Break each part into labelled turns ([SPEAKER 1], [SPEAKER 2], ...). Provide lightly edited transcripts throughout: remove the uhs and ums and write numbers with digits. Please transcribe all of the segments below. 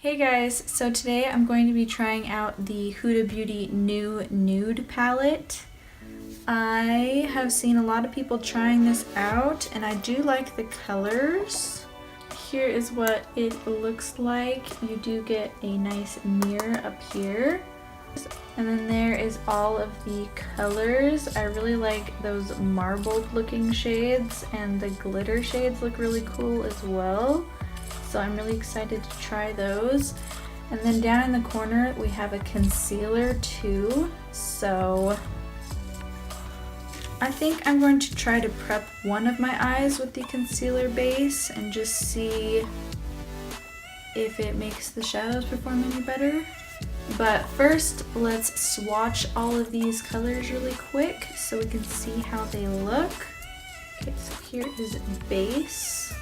[SPEAKER 1] Hey guys, so today I'm going to be trying out the Huda Beauty new Nude palette. I have seen a lot of people trying this out and I do like the colors. Here is what it looks like. You do get a nice mirror up here. And then there is all of the colors. I really like those marbled looking shades, and the glitter shades look really cool as well. So I'm really excited to try those. And then down in the corner we have a concealer too. So I think I'm going to try to prep one of my eyes with the concealer base and just see if it makes the shadows perform any better. But first, let's swatch all of these colors really quick so we can see how they look. Okay, so here is base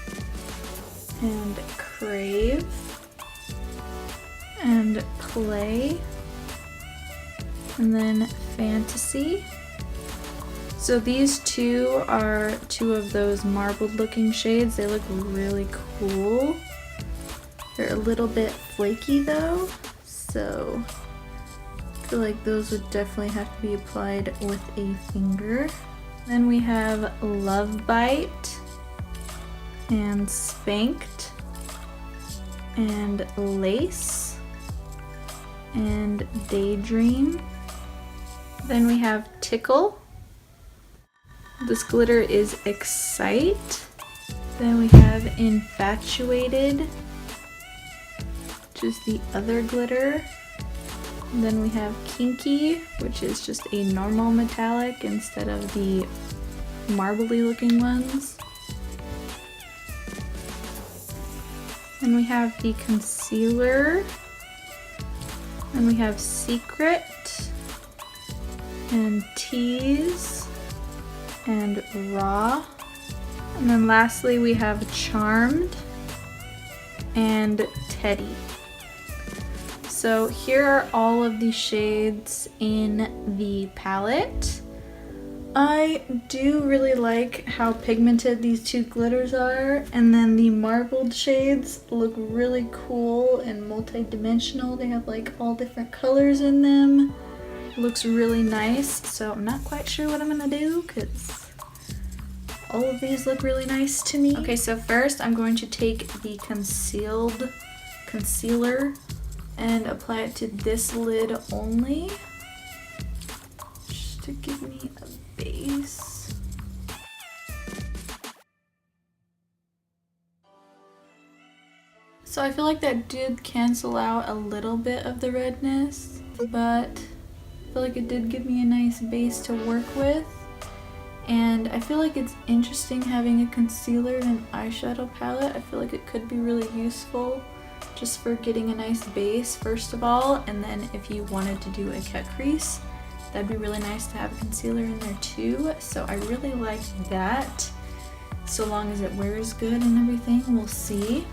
[SPEAKER 1] and Crave and Play and then Fantasy. So these two are two of those marbled looking shades. They look really cool. They're a little bit flaky though, so I feel like those would definitely have to be applied with a finger. Then we have Love Bite and Spanked and Lace and Daydream. Then we have Tickle. This glitter is Excite. Then we have Infatuated, which is the other glitter. And then we have Kinky, which is just a normal metallic instead of the marbly looking ones. Then we have the concealer. Then we have Secret and Tease and Raw. And then lastly we have Charmed and Teddy. So here are all of the shades in the palette. I do really like how pigmented these two glitters are, and then the marbled shades look really cool and multi-dimensional. They have like all different colors in them. Looks really nice, so I'm not quite sure what I'm gonna do because all of these look really nice to me. Okay, so first I'm going to take the concealed concealer and apply it to this lid only, just to give me a base. So I feel like that did cancel out a little bit of the redness, but I feel like it did give me a nice base to work with. And I feel like it's interesting having a concealer and an eyeshadow palette. I feel like it could be really useful just for getting a nice base first of all, and then if you wanted to do a cut crease, that'd be really nice to have a concealer in there too. So I really like that, so long as it wears good and everything. We'll see.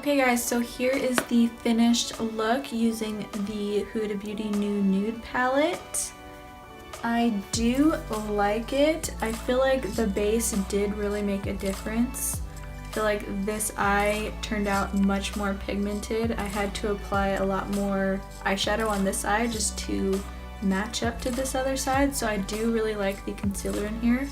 [SPEAKER 1] Okay guys, so here is the finished look using the Huda Beauty New Nude palette. I do like it. I feel like the base did really make a difference. I feel like this eye turned out much more pigmented. I had to apply a lot more eyeshadow on this eye just to match up to this other side, so I do really like the concealer in here.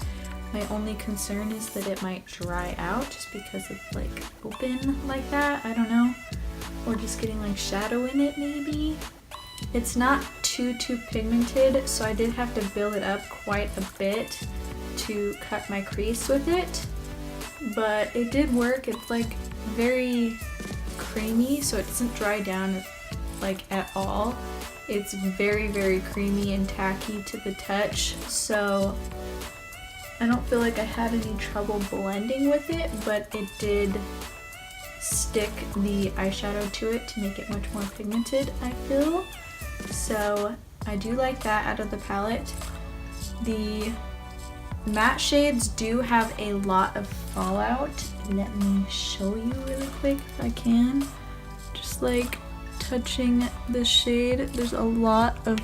[SPEAKER 1] My only concern is that it might dry out just because it's like open like that, I don't know. Or just getting like shadow in it maybe. It's not too pigmented, so I did have to build it up quite a bit to cut my crease with it. But it did work. It's like very creamy, so it doesn't dry down like at all. It's very creamy and tacky to the touch, so I don't feel like I had any trouble blending with it, but it did stick the eyeshadow to it to make it much more pigmented, I feel. So I do like that out of the palette. The matte shades do have a lot of fallout. Let me show you really quick if I can. Just like touching the shade, there's a lot of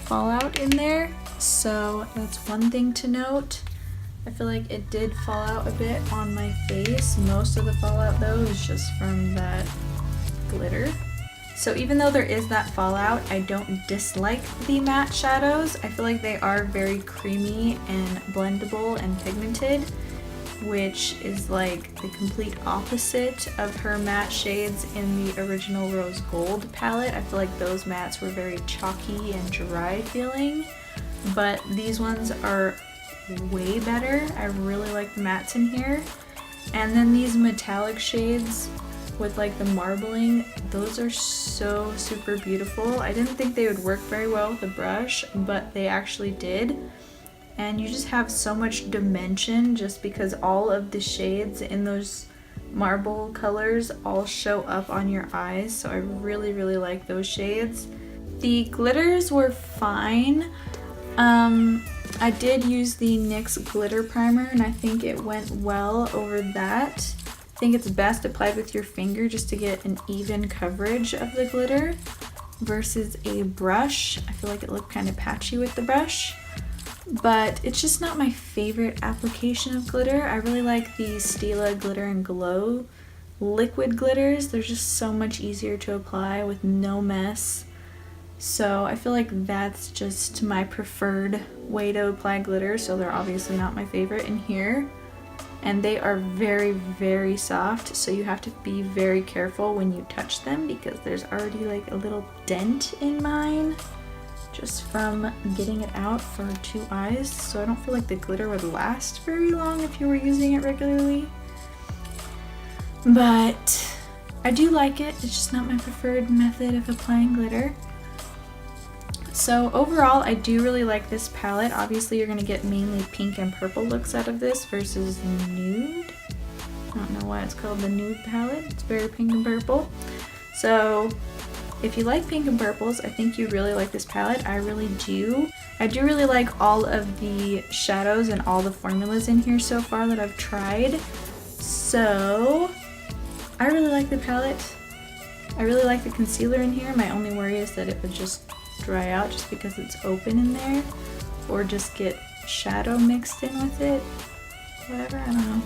[SPEAKER 1] fallout in there. So that's one thing to note. I feel like it did fall out a bit on my face. Most of the fallout though is just from that glitter. So even though there is that fallout, I don't dislike the matte shadows. I feel like they are very creamy and blendable and pigmented, which is like the complete opposite of her matte shades in the original Rose Gold palette. I feel like those mattes were very chalky and dry feeling. But these ones are way better. I really like the mattes in here. And then these metallic shades with like the marbling, those are so super beautiful. I didn't think they would work very well with a brush, but they actually did. And you just have so much dimension just because all of the shades in those marble colors all show up on your eyes. So I really like those shades. The glitters were fine. I did use the NYX Glitter Primer and I think it went well over that. I think it's best applied with your finger just to get an even coverage of the glitter versus a brush. I feel like it looked kind of patchy with the brush, but it's just not my favorite application of glitter. I really like the Stila Glitter and Glow liquid glitters. They're just so much easier to apply with no mess. So I feel like that's just my preferred way to apply glitter, so they're obviously not my favorite in here. And they are very soft, so you have to be very careful when you touch them because there's already like a little dent in mine just from getting it out for 2 eyes. So I don't feel like the glitter would last very long if you were using it regularly. But I do like it, it's just not my preferred method of applying glitter. So overall, I do really like this palette. Obviously, you're going to get mainly pink and purple looks out of this versus Nude. I don't know why it's called the Nude palette. It's very pink and purple. So if you like pink and purples, I think you really like this palette. I really do. I do really like all of the shadows and all the formulas in here so far that I've tried. So I really like the palette. I really like the concealer in here. My only worry is that it would just dry out just because it's open in there, or just get shadow mixed in with it, whatever, I don't know.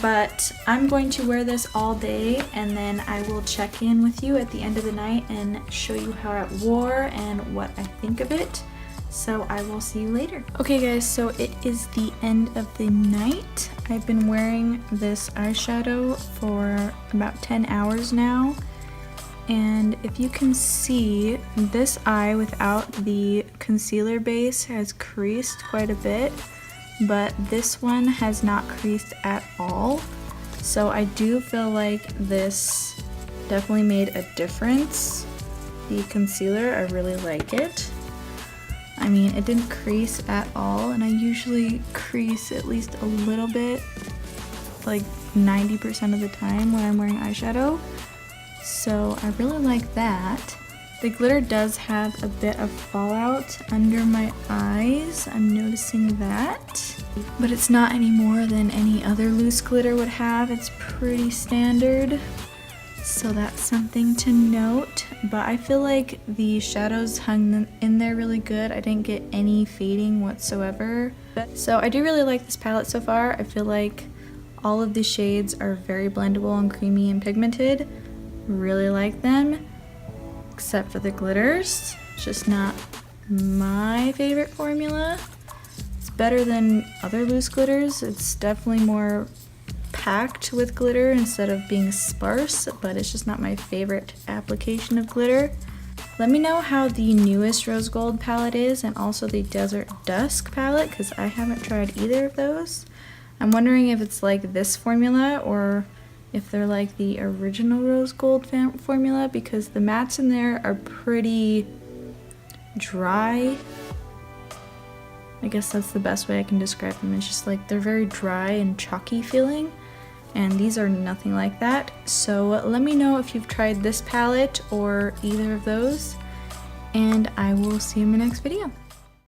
[SPEAKER 1] But I'm going to wear this all day and then I will check in with you at the end of the night and show you how it wore and what I think of it. So I will see you later. Okay guys, so it is the end of the night. I've been wearing this eyeshadow for about 10 hours now. And if you can see, this eye without the concealer base has creased quite a bit, but this one has not creased at all. So I do feel like this definitely made a difference. The concealer, I really like it. I mean, it didn't crease at all, and I usually crease at least a little bit, like 90% of the time when I'm wearing eyeshadow. So I really like that. The glitter does have a bit of fallout under my eyes. I'm noticing that. But it's not any more than any other loose glitter would have. It's pretty standard. So that's something to note. But I feel like the shadows hung in there really good. I didn't get any fading whatsoever. So I do really like this palette so far. I feel like all of the shades are very blendable and creamy and pigmented. Really like them. Except for the glitters. It's just not my favorite formula. It's better than other loose glitters. It's definitely more packed with glitter instead of being sparse, but it's just not my favorite application of glitter. Let me know how the newest Rose Gold palette is, and also the Desert Dusk palette, because I haven't tried either of those. I'm wondering if it's like this formula or if they're like the original Rose Gold formula, because the mattes in there are pretty dry. I guess that's the best way I can describe them. It's just like they're very dry and chalky feeling, and these are nothing like that. So let me know if you've tried this palette or either of those, and I will see you in my next video.